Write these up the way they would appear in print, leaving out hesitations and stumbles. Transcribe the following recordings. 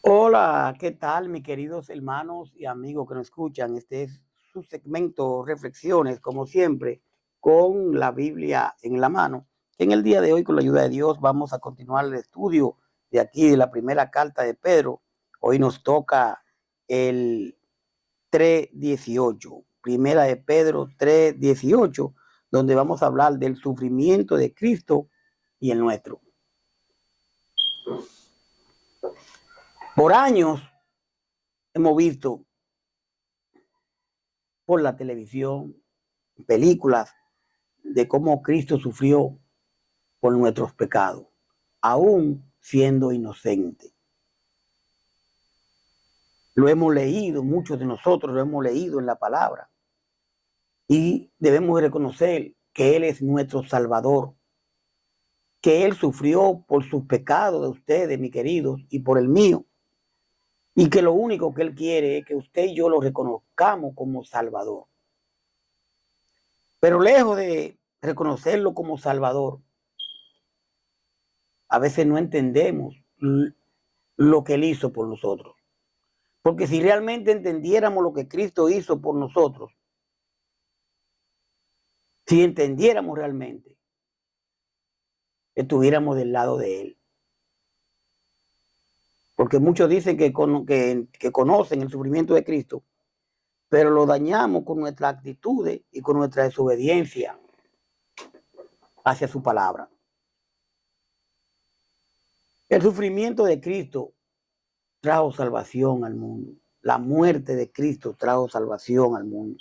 Hola, ¿qué tal, mis queridos hermanos y amigos que nos escuchan? Este es su segmento Reflexiones, como siempre, con la Biblia en la mano. En el día de hoy, con la ayuda de Dios, vamos a continuar el estudio de aquí de la primera carta de Pedro. Hoy nos toca el 3:18, primera de Pedro 3:18, donde vamos a hablar del sufrimiento de Cristo y el nuestro. Por años hemos visto por la televisión, películas de cómo Cristo sufrió por nuestros pecados, aún siendo inocente. Lo hemos leído, muchos de nosotros lo hemos leído en la palabra, y debemos reconocer que Él es nuestro Salvador, que Él sufrió por sus pecados de ustedes, mis queridos, y por el mío, y que lo único que Él quiere es que usted y yo lo reconozcamos como Salvador. Pero lejos de reconocerlo como Salvador, a veces no entendemos lo que Él hizo por nosotros. Porque si realmente entendiéramos lo que Cristo hizo por nosotros, si entendiéramos realmente, estuviéramos del lado de Él. Porque muchos dicen que conocen el sufrimiento de Cristo, pero lo dañamos con nuestras actitudes y con nuestra desobediencia hacia su palabra. El sufrimiento de Cristo trajo salvación al mundo. La muerte de Cristo trajo salvación al mundo.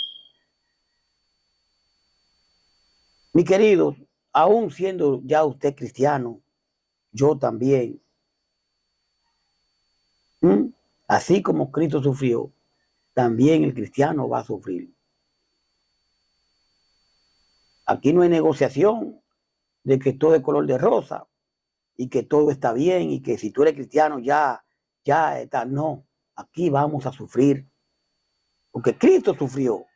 Mis queridos, aún siendo ya usted cristiano, yo también, así como Cristo sufrió, también el cristiano va a sufrir. Aquí no hay negociación de que todo es color de rosa y que todo está bien y que si tú eres cristiano ya está. No, aquí vamos a sufrir porque Cristo sufrió.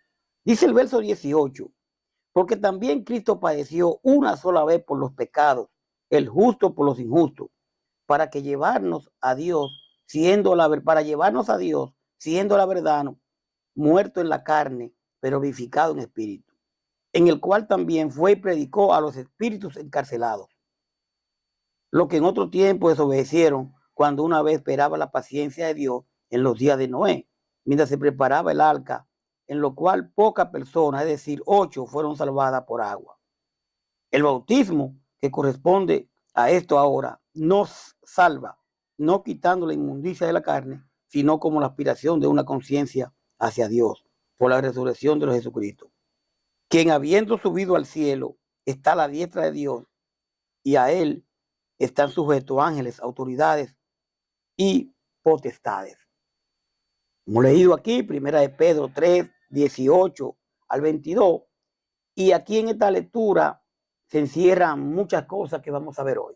Dice el verso 18, porque también Cristo padeció una sola vez por los pecados, el justo por los injustos, para llevarnos a Dios, siendo la verdad, muerto en la carne, pero vivificado en espíritu, en el cual también fue y predicó a los espíritus encarcelados, los que en otro tiempo desobedecieron cuando una vez esperaba la paciencia de Dios en los días de Noé, mientras se preparaba el arca, en lo cual pocas personas, es decir, 8, fueron salvadas por agua. El bautismo que corresponde a esto ahora nos salva, no quitando la inmundicia de la carne, sino como la aspiración de una conciencia hacia Dios por la resurrección de los Jesucristo, quien habiendo subido al cielo está a la diestra de Dios y a Él están sujetos ángeles, autoridades y potestades. Hemos leído aquí, primera de Pedro 3:18 al 22, y aquí en esta lectura se encierran muchas cosas que vamos a ver hoy.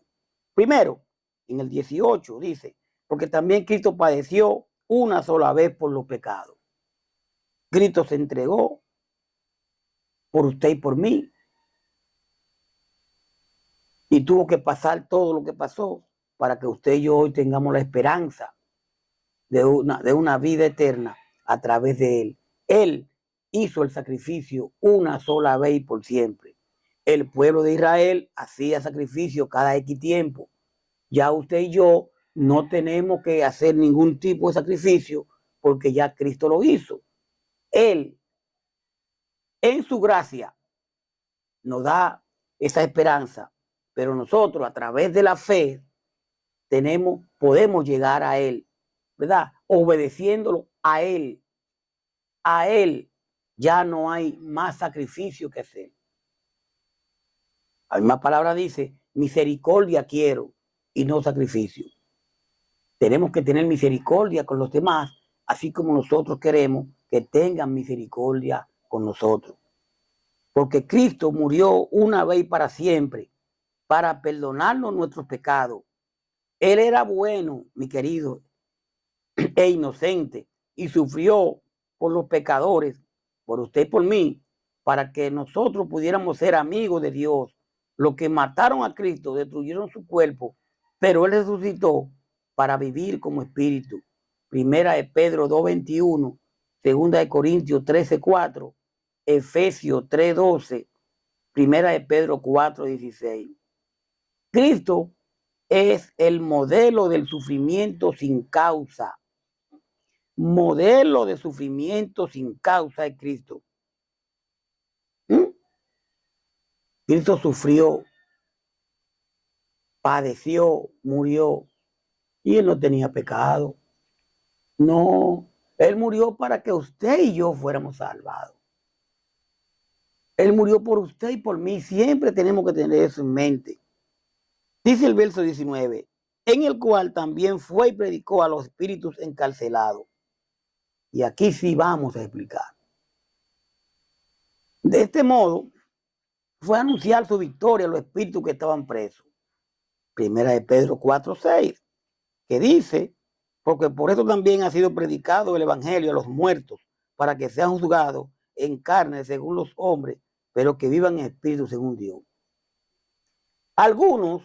Primero, en el 18 dice, porque también Cristo padeció una sola vez por los pecados. Cristo se entregó por usted y por mí y tuvo que pasar todo lo que pasó para que usted y yo hoy tengamos la esperanza de una vida eterna a través de Él. Él hizo el sacrificio una sola vez y por siempre. El pueblo de Israel hacía sacrificio cada X tiempo. Ya usted y yo no tenemos que hacer ningún tipo de sacrificio porque ya Cristo lo hizo. Él, en su gracia, nos da esa esperanza, pero nosotros a través de la fe podemos llegar a Él, ¿verdad? Obedeciéndolo a Él. A Él ya no hay más sacrificio que hacer. La misma palabra dice, misericordia quiero y no sacrificio. Tenemos que tener misericordia con los demás, así como nosotros queremos que tengan misericordia con nosotros. Porque Cristo murió una vez y para siempre, para perdonarnos nuestros pecados. Él era bueno, mi querido, e inocente, y sufrió por los pecadores, por usted y por mí, para que nosotros pudiéramos ser amigos de Dios. Los que mataron a Cristo destruyeron su cuerpo, pero Él resucitó para vivir como espíritu. Primera de Pedro 2:21, segunda de Corintios 13:4, Efesios 3:12, primera de Pedro 4:16. Cristo es el modelo del sufrimiento sin causa. Modelo de sufrimiento sin causa es Cristo. Cristo sufrió, padeció, murió, y él no tenía pecado. No, él murió para que usted y yo fuéramos salvados. Él murió por usted y por mí. Siempre tenemos que tener eso en mente. Dice el verso 19, en el cual también fue y predicó a los espíritus encarcelados. Y aquí sí vamos a explicar. De este modo, fue a anunciar su victoria a los espíritus que estaban presos. Primera de Pedro 4:6, que dice, porque por eso también ha sido predicado el evangelio a los muertos, para que sean juzgados en carne según los hombres, pero que vivan en espíritu según Dios. Algunos,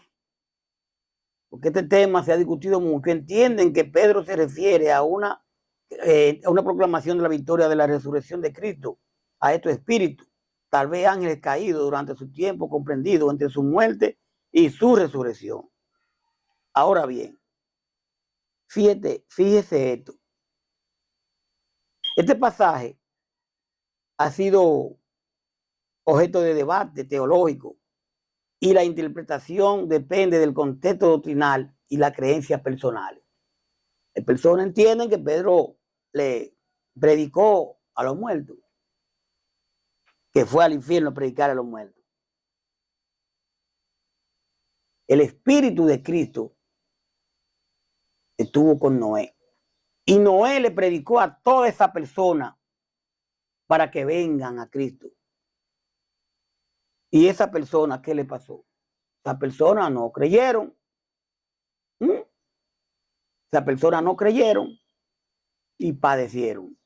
porque este tema se ha discutido mucho, entienden que Pedro se refiere a una proclamación de la victoria de la resurrección de Cristo a estos espíritus, tal vez ángeles caídos durante su tiempo comprendido entre su muerte y su resurrección. Ahora bien, fíjese esto. Este pasaje ha sido objeto de debate teológico y la interpretación depende del contexto doctrinal y las creencias personales. Las personas entienden que Pedro le predicó a los muertos, que fue al infierno a predicar a los muertos. El Espíritu de Cristo estuvo con Noé. Y Noé le predicó a toda esa persona para que vengan a Cristo. Y esa persona, ¿qué le pasó? Esa persona no creyeron. Esa persona no creyeron y padecieron.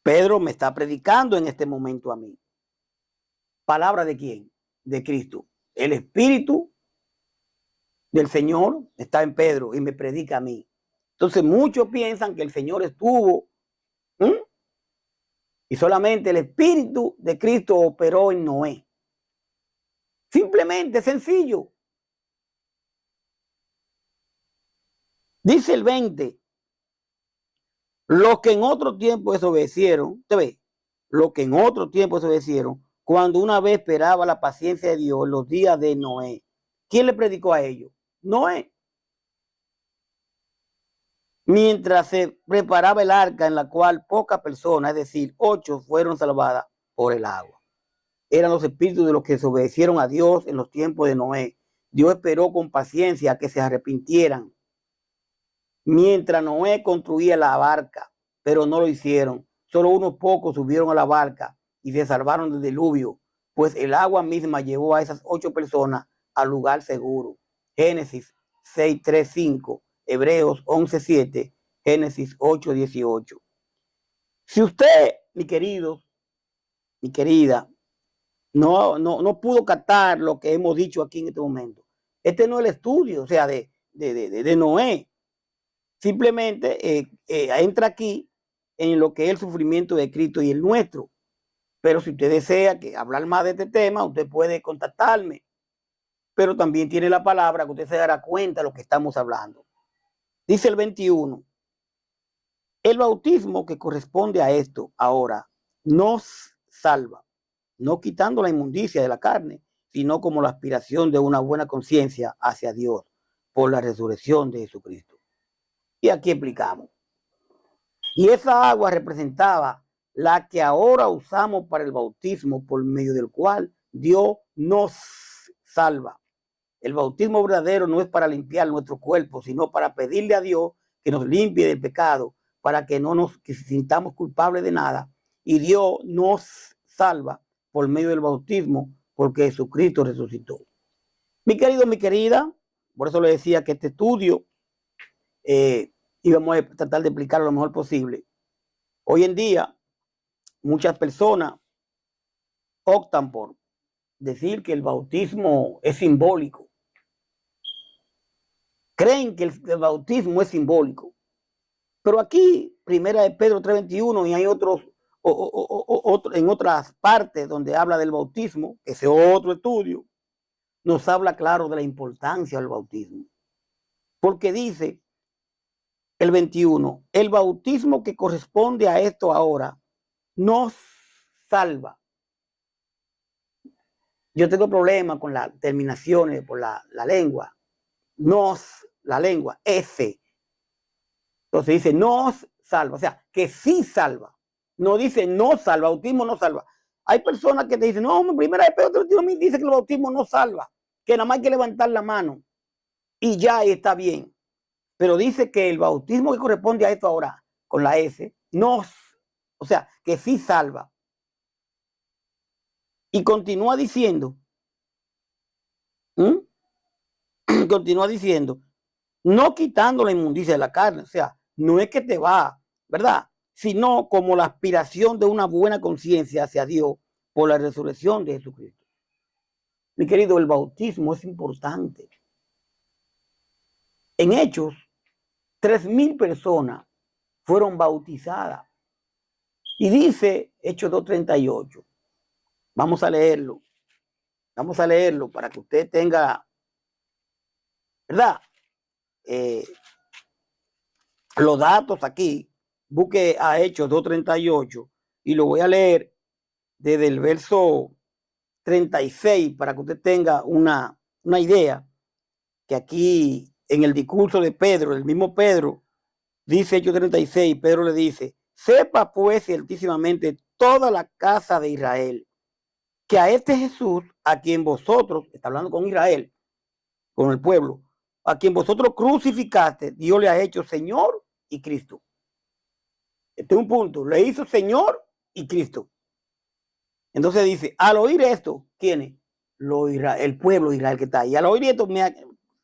Pedro me está predicando en este momento a mí. ¿Palabra de quién? De Cristo. El Espíritu del Señor está en Pedro y me predica a mí. Entonces muchos piensan que el Señor estuvo y solamente el Espíritu de Cristo operó en Noé. Simplemente, sencillo. Dice el 20, los que en otro tiempo desobedecieron, ¿te ves? Los que en otro tiempo desobedecieron, cuando una vez esperaba la paciencia de Dios los días de Noé. ¿Quién le predicó a ellos? Noé. Mientras se preparaba el arca en la cual pocas personas, es decir, 8, fueron salvadas por el agua. Eran los espíritus de los que desobedecieron a Dios en los tiempos de Noé. Dios esperó con paciencia a que se arrepintieran mientras Noé construía la barca, pero no lo hicieron. Solo unos pocos subieron a la barca y se salvaron del diluvio, pues el agua misma llevó a esas 8 personas al lugar seguro. Génesis 6:3-5, Hebreos 11:7, Génesis 8:18. Si usted, mi querido, mi querida, no pudo captar lo que hemos dicho aquí en este momento, este no es el estudio, o sea, de Noé. Simplemente entra aquí en lo que es el sufrimiento de Cristo y el nuestro. Pero si usted desea hablar más de este tema, usted puede contactarme. Pero también tiene la palabra que usted se dará cuenta de lo que estamos hablando. Dice el 21. El bautismo que corresponde a esto ahora nos salva, no quitando la inmundicia de la carne, sino como la aspiración de una buena conciencia hacia Dios por la resurrección de Jesucristo. Y aquí explicamos. Y esa agua representaba la que ahora usamos para el bautismo, por medio del cual Dios nos salva. El bautismo verdadero no es para limpiar nuestro cuerpo, sino para pedirle a Dios que nos limpie del pecado, para que no nos sintamos culpables de nada. Y Dios nos salva por medio del bautismo, porque Jesucristo resucitó. Mi querido, mi querida, por eso le decía que este estudio íbamos a tratar de explicarlo lo mejor posible. Hoy en día, muchas personas optan por decir que el bautismo es simbólico, creen que el bautismo es simbólico. Pero aquí, primera de Pedro 3:21, y hay otros, en otras partes donde habla del bautismo, ese otro estudio, nos habla claro de la importancia del bautismo. Porque dice el 21, el bautismo que corresponde a esto ahora nos salva. Yo tengo problemas con las terminaciones por la lengua. La lengua, S. Entonces dice nos salva, o sea, que sí salva. No dice no salva, bautismo no salva. Hay personas que te dicen, no, primera de Pedro dice que el bautismo no salva, que nada más hay que levantar la mano y ya está bien. Pero dice que el bautismo que corresponde a esto ahora, con la S, o sea, que sí salva. Y continúa diciendo, continúa diciendo, no quitando la inmundicia de la carne, o sea, no es que te va, ¿verdad? Sino como la aspiración de una buena conciencia hacia Dios por la resurrección de Jesucristo. Mi querido, el bautismo es importante. En Hechos, 3,000 personas fueron bautizadas. Y dice Hechos 2:38. Vamos a leerlo. Vamos a leerlo para que usted tenga, ¿verdad? Los datos aquí. Busque a Hechos 2:38 y lo voy a leer desde el verso 36 para que usted tenga una idea que aquí en el discurso de Pedro, el mismo Pedro, dice Hechos 36, Pedro le dice, sepa pues ciertísimamente toda la casa de Israel, que a este Jesús, a quien vosotros, está hablando con Israel, con el pueblo, a quien vosotros crucificaste, Dios le ha hecho Señor y Cristo. Este es un punto, le hizo Señor y Cristo. Entonces dice, al oír esto, ¿quiénes? El pueblo de Israel que está ahí. Al oír esto,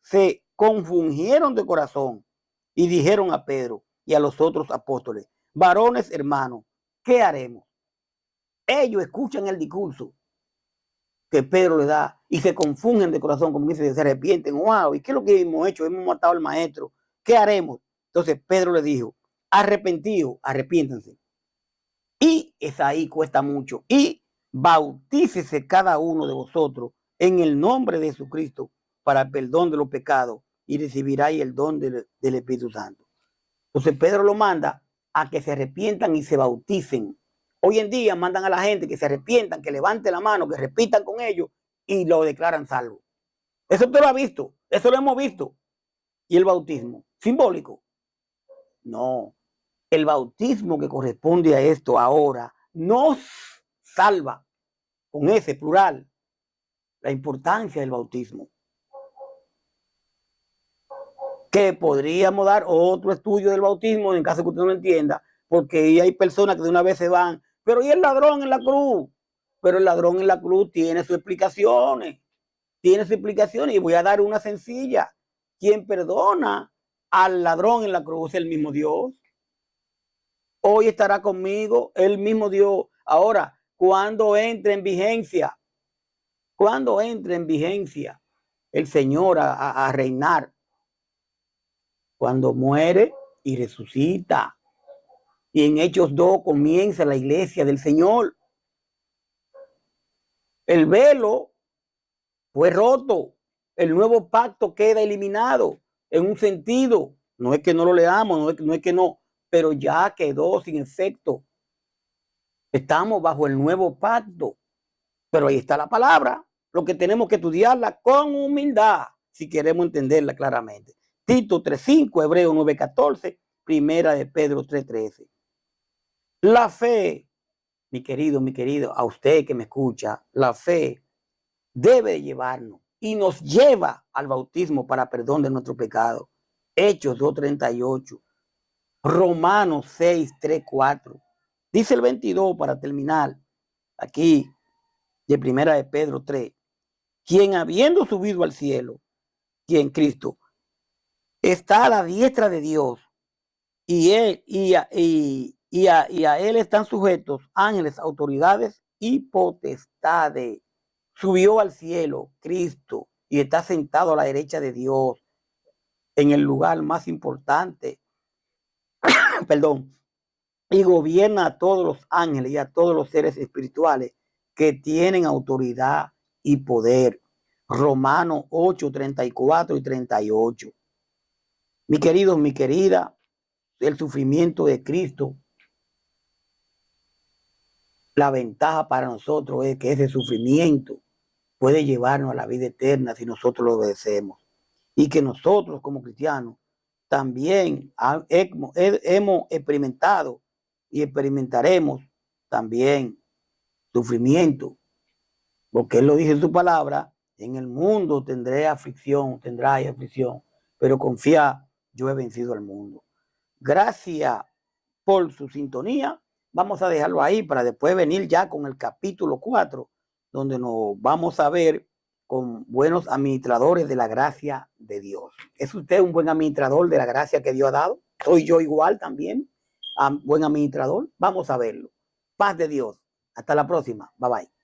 se confundieron de corazón y dijeron a Pedro y a los otros apóstoles, varones hermanos, ¿qué haremos? Ellos escuchan el discurso que Pedro le da y se confunden de corazón, como dice, se arrepienten. Wow, ¿y qué es lo que hemos hecho? Hemos matado al maestro. ¿Qué haremos? Entonces Pedro le dijo, arrepentidos, arrepiéntanse. Y es ahí, cuesta mucho. Y bautícese cada uno de vosotros en el nombre de Jesucristo para el perdón de los pecados y recibiráis el don del Espíritu Santo. Entonces Pedro lo manda a que se arrepientan y se bauticen. Hoy en día mandan a la gente que se arrepientan, que levanten la mano, que repitan con ellos y lo declaran salvo. Eso usted lo ha visto, eso lo hemos visto. ¿Y el bautismo? ¿Simbólico? No. El bautismo que corresponde a esto ahora nos salva, con ese plural, la importancia del bautismo. Que podríamos dar otro estudio del bautismo en caso que usted no lo entienda, porque hay personas que de una vez se van, pero ¿y el ladrón en la cruz? Pero el ladrón en la cruz tiene sus explicaciones, y voy a dar una sencilla. Quien perdona al ladrón en la cruz es el mismo Dios. Hoy estará conmigo el mismo Dios. Ahora, cuando entre en vigencia el Señor a reinar, cuando muere y resucita. Y en Hechos 2 comienza la iglesia del Señor. El velo fue roto. El nuevo pacto queda eliminado en un sentido. No es que no lo leamos, no es que no, pero ya quedó sin efecto. Estamos bajo el nuevo pacto. Pero ahí está la palabra. Lo que tenemos que estudiarla con humildad si queremos entenderla claramente. Tito 3:5, Hebreo 9:14, Primera de Pedro 3:13. La fe, mi querido, a usted que me escucha, la fe debe llevarnos y nos lleva al bautismo para perdón de nuestro pecado. Hechos 2:38, Romanos 6:3-4. Dice el 22 para terminar aquí de Primera de Pedro 3. Quien habiendo subido al cielo, quien Cristo, está a la diestra de Dios y a él están sujetos ángeles, autoridades y potestades. Subió al cielo Cristo y está sentado a la derecha de Dios. en el lugar más importante, perdón, y gobierna a todos los ángeles y a todos los seres espirituales que tienen autoridad y poder. Romanos 8, 34 y 38. Mi querido, mi querida, el sufrimiento de Cristo, la ventaja para nosotros es que ese sufrimiento puede llevarnos a la vida eterna si nosotros lo obedecemos. Y que nosotros como cristianos también hemos experimentado y experimentaremos también sufrimiento. Porque Él lo dice en su palabra, en el mundo tendráis aflicción, pero confía, yo he vencido al mundo. Gracias por su sintonía. Vamos a dejarlo ahí para después venir ya con el capítulo 4, donde nos vamos a ver con buenos administradores de la gracia de Dios. ¿Es usted un buen administrador de la gracia que Dios ha dado? ¿Soy yo igual también? ¿Buen administrador? Vamos a verlo. Paz de Dios. Hasta la próxima. Bye bye.